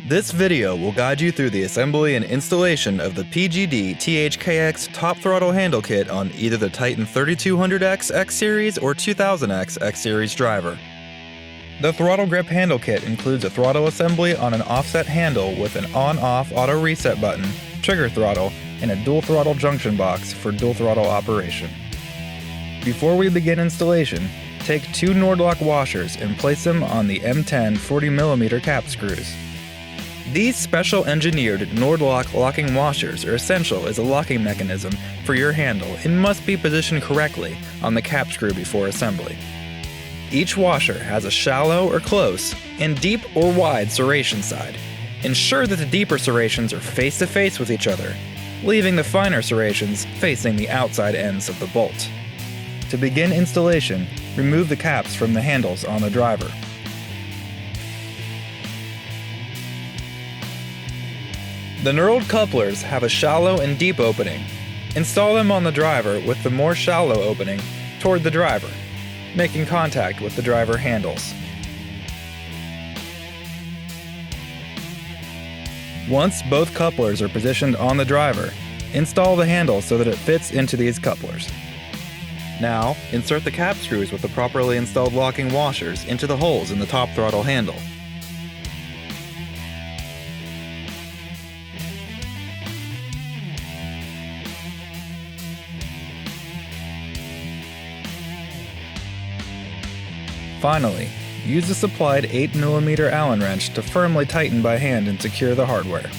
This video will guide you through the assembly and installation of the PGDTHKX top throttle handle kit on either the Titan 3200X X-Series or 2000X X-Series driver. The throttle grip handle kit includes a throttle assembly on an offset handle with an on-off auto reset button, trigger throttle, and a dual throttle junction box for dual throttle operation. Before we begin installation, take two Nordlock washers and place them on the M10 40mm cap screws. These special engineered Nordlock locking washers are essential as a locking mechanism for your handle and must be positioned correctly on the cap screw before assembly. Each washer has a shallow or close and deep or wide serration side. Ensure that the deeper serrations are face to face with each other, leaving the finer serrations facing the outside ends of the bolt. To begin installation, remove the caps from the handles on the driver. The knurled couplers have a shallow and deep opening. Install them on the driver with the more shallow opening toward the driver, making contact with the driver handles. Once both couplers are positioned on the driver, install the handle so that it fits into these couplers. Now, insert the cap screws with the properly installed locking washers into the holes in the top throttle handle. Finally, use the supplied 8mm Allen wrench to firmly tighten by hand and secure the hardware.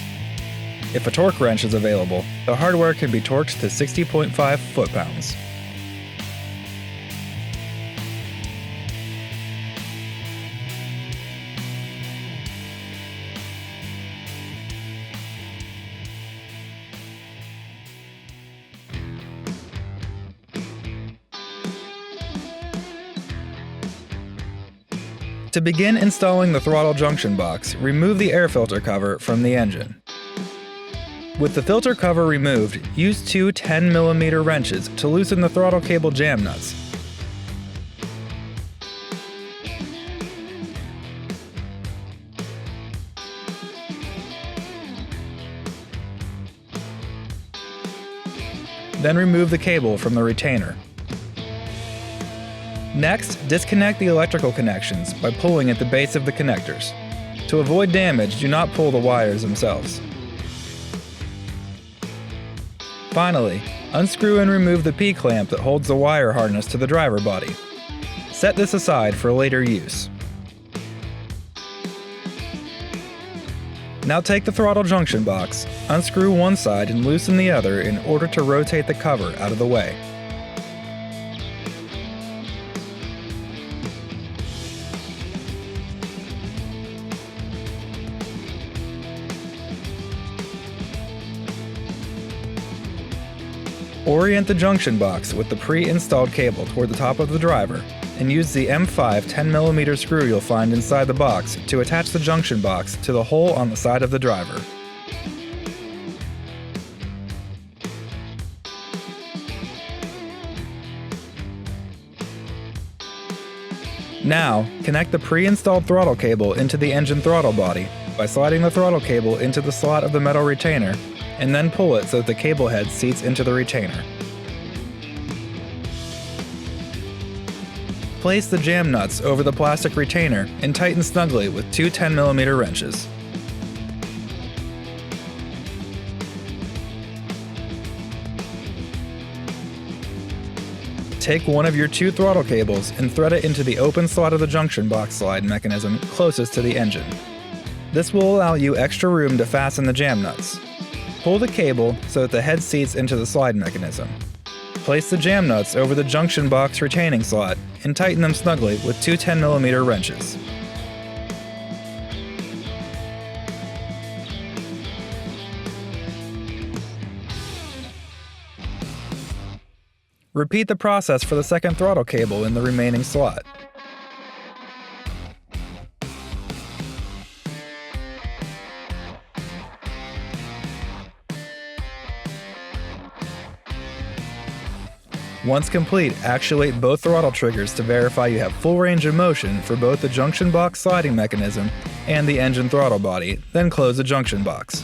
If a torque wrench is available, the hardware can be torqued to 60.5 foot-pounds. To begin installing the throttle junction box, remove the air filter cover from the engine. With the filter cover removed, use two 10mm wrenches to loosen the throttle cable jam nuts. Then remove the cable from the retainer. Next, disconnect the electrical connections by pulling at the base of the connectors. To avoid damage, do not pull the wires themselves. Finally, unscrew and remove the P-clamp that holds the wire harness to the driver body. Set this aside for later use. Now take the throttle junction box, unscrew one side and loosen the other in order to rotate the cover out of the way. Orient the junction box with the pre-installed cable toward the top of the driver and use the M5 10mm screw you'll find inside the box to attach the junction box to the hole on the side of the driver. Now, connect the pre-installed throttle cable into the engine throttle body by sliding the throttle cable into the slot of the metal retainer and then pull it so that the cable head seats into the retainer. Place the jam nuts over the plastic retainer and tighten snugly with two 10mm wrenches. Take one of your two throttle cables and thread it into the open slot of the junction box slide mechanism closest to the engine. This will allow you extra room to fasten the jam nuts. Pull the cable so that the head seats into the slide mechanism. Place the jam nuts over the junction box retaining slot and tighten them snugly with two 10mm wrenches. Repeat the process for the second throttle cable in the remaining slot. Once complete, actuate both throttle triggers to verify you have full range of motion for both the junction box sliding mechanism and the engine throttle body, then close the junction box.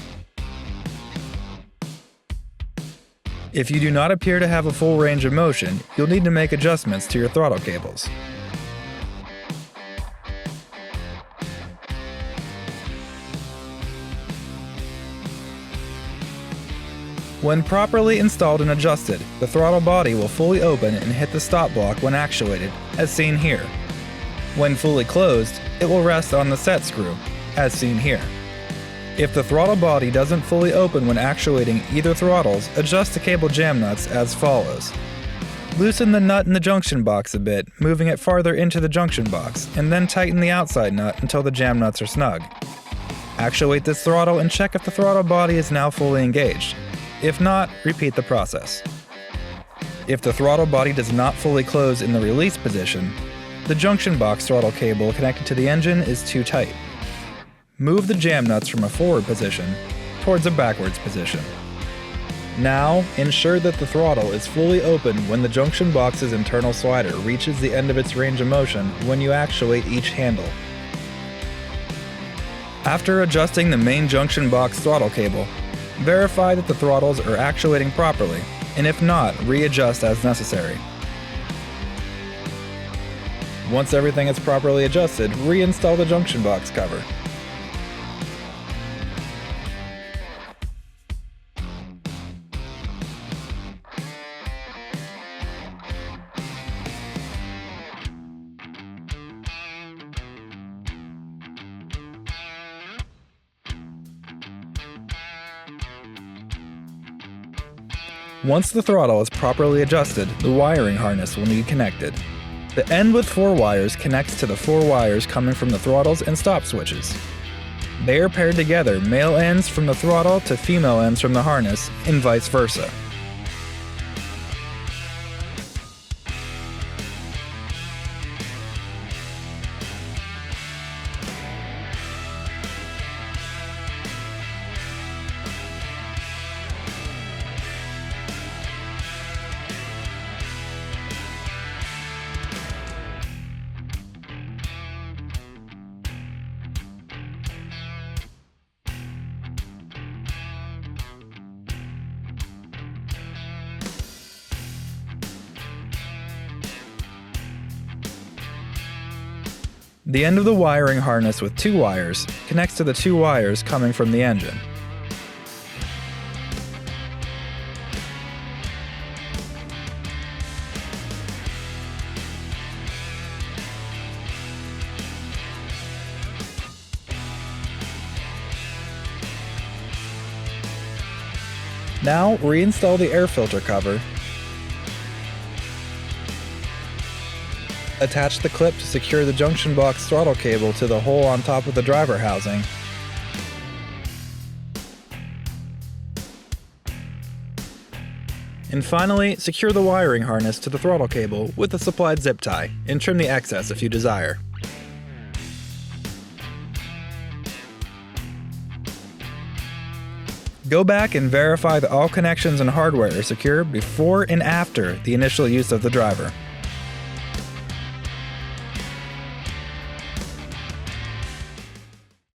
If you do not appear to have a full range of motion, you'll need to make adjustments to your throttle cables. When properly installed and adjusted, the throttle body will fully open and hit the stop block when actuated, as seen here. When fully closed, it will rest on the set screw, as seen here. If the throttle body doesn't fully open when actuating either throttles, adjust the cable jam nuts as follows. Loosen the nut in the junction box a bit, moving it farther into the junction box, and then tighten the outside nut until the jam nuts are snug. Actuate this throttle and check if the throttle body is now fully engaged. If not, repeat the process. If the throttle body does not fully close in the release position, the junction box throttle cable connected to the engine is too tight. Move the jam nuts from a forward position towards a backwards position. Now, ensure that the throttle is fully open when the junction box's internal slider reaches the end of its range of motion when you actuate each handle. After adjusting the main junction box throttle cable, verify that the throttles are actuating properly, and if not, readjust as necessary. Once everything is properly adjusted, reinstall the junction box cover. Once the throttle is properly adjusted, the wiring harness will need connected. The end with 4 wires connects to the 4 wires coming from the throttles and stop switches. They are paired together, male ends from the throttle to female ends from the harness, and vice versa. The end of the wiring harness with 2 wires connects to the 2 wires coming from the engine. Now reinstall the air filter cover. Attach the clip to secure the junction box throttle cable to the hole on top of the driver housing. And finally, secure the wiring harness to the throttle cable with a supplied zip tie, and trim the excess if you desire. Go back and verify that all connections and hardware are secure before and after the initial use of the driver.